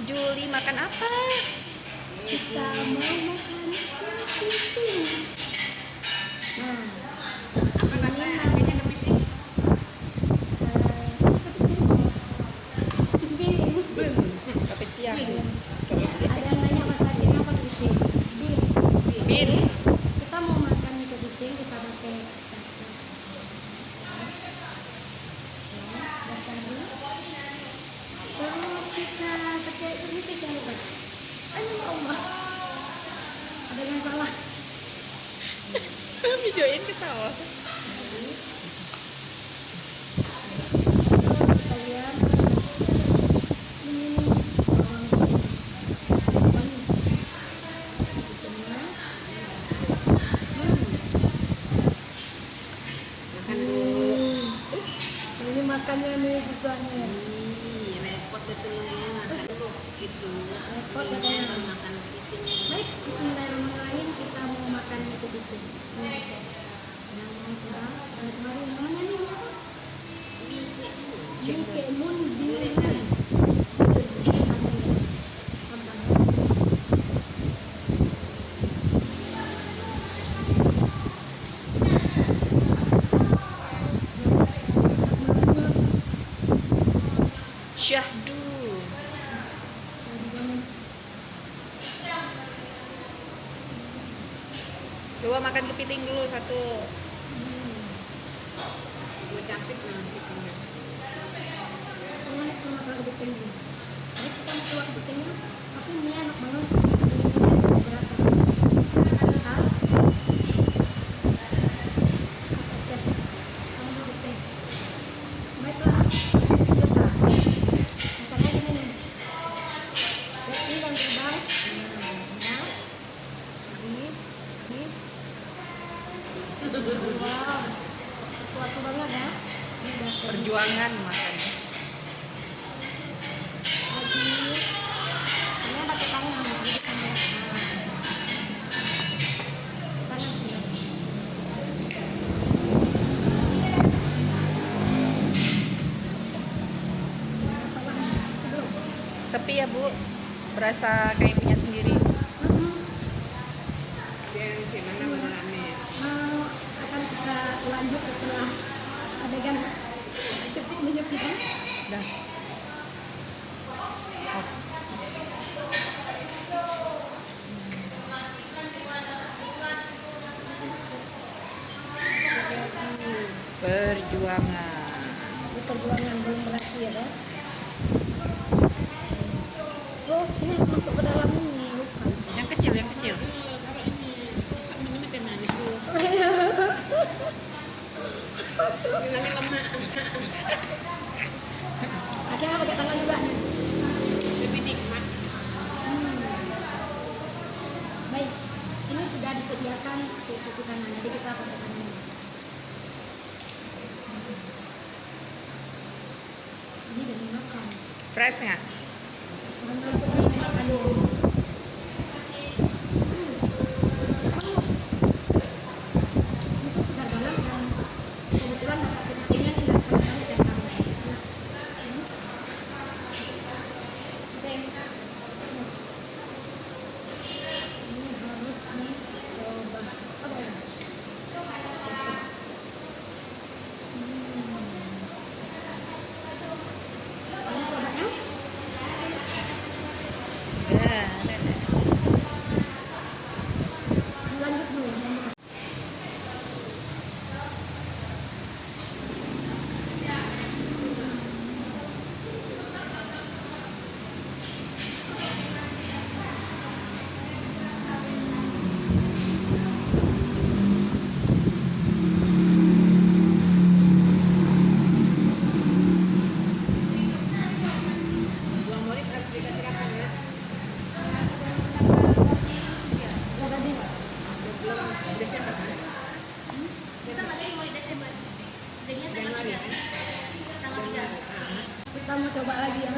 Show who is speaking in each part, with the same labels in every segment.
Speaker 1: Juli makan apa?
Speaker 2: Kita mau makan kepiting. Nah,
Speaker 1: Apa rasa harganya kepiting?
Speaker 2: kepiting.
Speaker 1: Kepiting.
Speaker 2: Ada yang nanya bahasa Cina apa kepiting?
Speaker 1: Bin.
Speaker 2: Kita mau makan kepiting, kita pakai kacang. Terus kita pakai nipis yang lupa. Ayo Allah. Ada yang salah.
Speaker 1: Videoin ketawa.
Speaker 2: Kalian ini bawang
Speaker 1: Makan dulu.
Speaker 2: ini makannya nih susahnya.
Speaker 1: Repot betul ya makan dulu gitu.
Speaker 2: Repot katanya.
Speaker 1: Makan kepiting.
Speaker 2: Baik, bismillahirrahmanirrahim, kita mau makan kepiting. Yang mau coba kemarin mana nih? Cemun biru.
Speaker 1: Syahdu. Coba makan kepiting dulu satu. Cantik nanti kepitingnya.
Speaker 2: Ini cuma makan kepiting. Jadi kita mau keluar kepitingnya, tapi ini enak banget. Berasa. Baiklah, sebentar. Macamnya gini nih. Ini yang terbang. Ya. Ini. Wow, sesuatu banget ya. Ini udah
Speaker 1: Perjuangan makan.
Speaker 2: lagi. Ini pakai tangan. Jadi tangan. Tangan sini. Sebelum.
Speaker 1: Sepi ya Bu, berasa kayak punya sendiri.
Speaker 2: Akan kita lanjut setelah adegan cepit menjepit.
Speaker 1: Dah. Perjuangan.
Speaker 2: Ini perjuangan belum berakhir ya. Oh, ini masuk ke dalam ini lupa.
Speaker 1: Yang kecil, yang kecil. Bilangnya lemak.
Speaker 2: Akhirnya pakai tangan juga nih.
Speaker 1: Lebih nikmat.
Speaker 2: Baik, ini sudah disediakan cuci tangan, jadi kita pakai tangan. Ini udah dimakan.
Speaker 1: Fresh nggak?
Speaker 2: Ini tuh segar banget dan kebetulan dapat kepitingnya tidak terlalu cekat. Ini harus dicoba. Kamu coba ya?
Speaker 1: Ya.
Speaker 2: Lanjut dulu.
Speaker 1: Buang murid harus dikasih kapan ya?
Speaker 2: Ya tadi
Speaker 1: Belum Desember kan?
Speaker 3: Kita nggak jadi mau di Desember. Jadinya tanggal
Speaker 1: Januari
Speaker 3: 3.
Speaker 1: kan?
Speaker 3: Tanggal 3.
Speaker 2: kita mau coba lagi ya.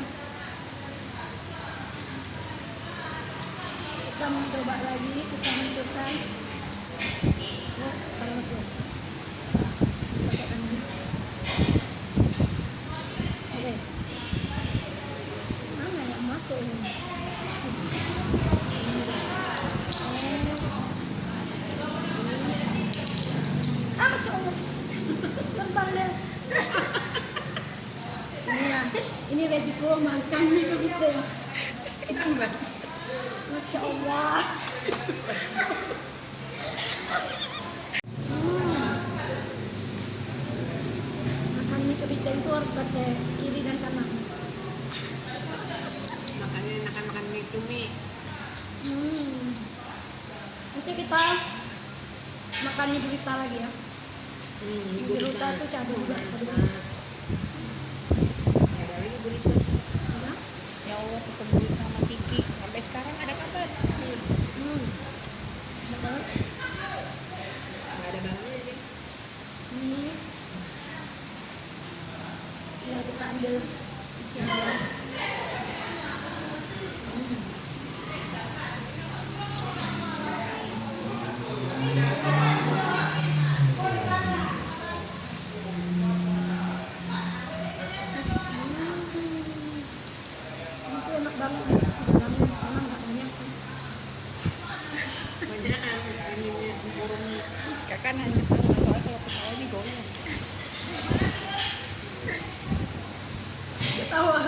Speaker 2: Kita mencoba lagi, kita munculkan. Oh, kalau masuk. Terus pakai tangan. Oke. Mana yang masuk ini? Ini resiko makan mie kepiting.
Speaker 1: Tambah.
Speaker 2: Masya Allah. Makan mie kepiting itu harus pakai kiri dan kanan.
Speaker 1: Makanya enakan makan mie cumi.
Speaker 2: Nanti kita makan mie gurita lagi ya. Mie gurita itu syadu juga, syadu juga.
Speaker 1: Ada lagi gurita.
Speaker 2: Ya.
Speaker 1: Ya Allah, pesen gurita sama Kiki. Sampai sekarang ada kabar.
Speaker 2: Enak banget.
Speaker 1: Nggak ada banget sih.
Speaker 2: Ini ya kita ambil isiannya. Itu enak banget sih dalamnya, karena nggak banyak sih.
Speaker 1: Banyakan ininya burungnya. Kakak nanya soalnya kalau ketawa nih goreng.
Speaker 2: Ketawa.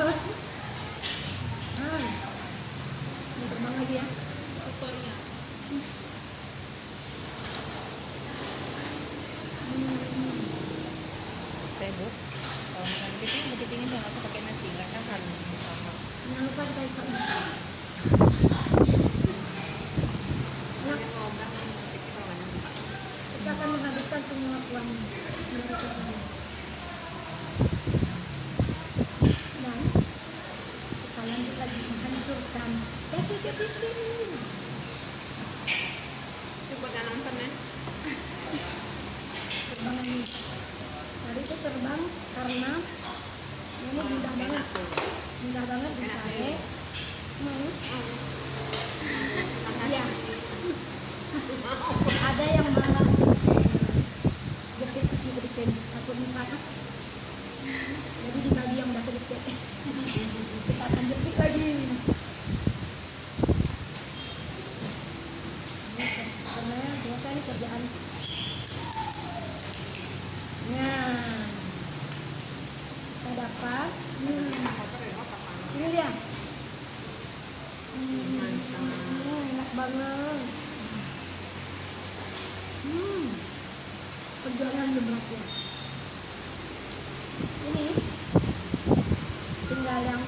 Speaker 2: Ini terbang lagi ya.
Speaker 3: Fotonya.
Speaker 1: Saya bu, kalau makan kepiting itu nggak usah pakai nasi, nggak tahan sama.
Speaker 2: Jangan lupa kita isi.
Speaker 1: Ini mau obat, kepiting kalau nggak nampak.
Speaker 2: Kita akan menghabiskan semua uang menurut saya. Dan kita lanjut lagi menghancurkan kaki kepiting.
Speaker 1: Coba jangan nonton ya.
Speaker 2: Terbang ini. Tadi itu terbang karena ini mudah banget ditarik. Iya. Ada yang malas jepit kepiting, takut misalkan. Jadi dibagi yang udah kejepit. Kita akan jepit lagi. Karena biasa ini kerjaan. Nah, kita dapat. Ini dia. Enak banget. Perjuangan berat ya. Ini tinggal yang